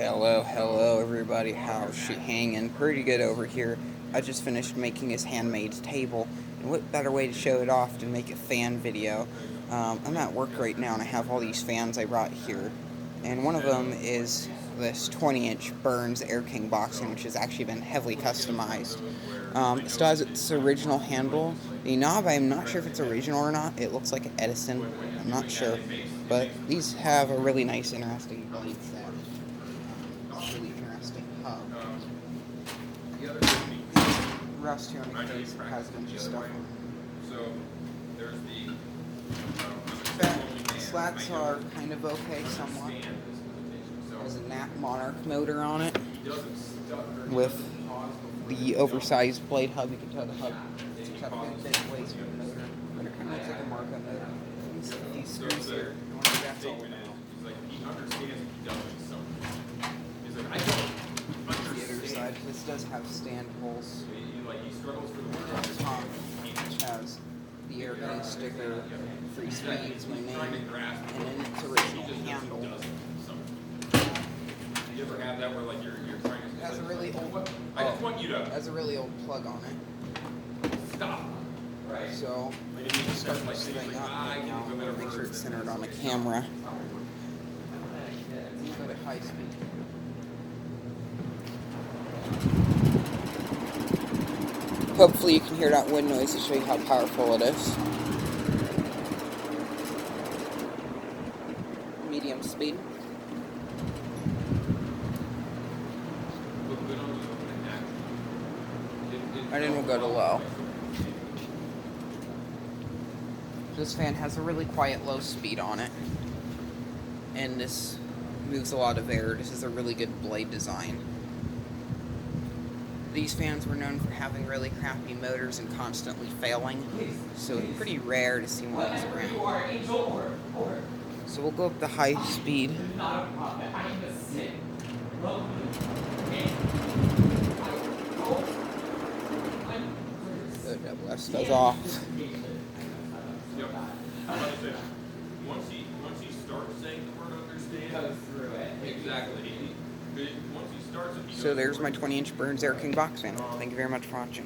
Hello everybody, how's she hanging? Pretty good over here. I just finished making his handmade table, and what better way to show it off than make a fan video. I'm at work right now and I have all these fans I brought here, and one of them is this 20-inch Bern's Air King boxing, which has actually been heavily customized. It still has its original handle. The knob, I'm not sure if it's original or not. It looks like an Edison. I'm not sure. But these have a really nice, interesting blade set. Really interesting hub. Rust here on the case has a bunch of stuff. The slats are kind of okay, somewhat. There's a Nat Monarch motor on it with the oversized blade hub. You can tell the hub seems to have a good bit of ways for the motor, but it kind of looks like a Marco motor. These screws here, I wonder if that's all about. The other side, this does have stand holes. The top, which has the Air King sticker, free speeds, my name, and then its original handle. You ever have that where like you're trying to? It has a really old. I just want you to. Has a really old plug on it. Stop. Right. So just start this thing up right now. Make sure it's centered on the camera. Go to high speed. Hopefully you can hear that wind noise to show you how powerful it is. Medium speed. And then we'll go to low. This fan has a really quiet low speed on it. And this moves a lot of air. This is a really good blade design. These fans were known for having really crappy motors and constantly failing, so it's pretty rare to see one of these around. So we'll go up to high speed. The WS goes off. Once he starts saying the word understand, goes through it. Exactly. Once he starts, So there's my 20-inch Bern's Air King box fan. Thank you very much for watching.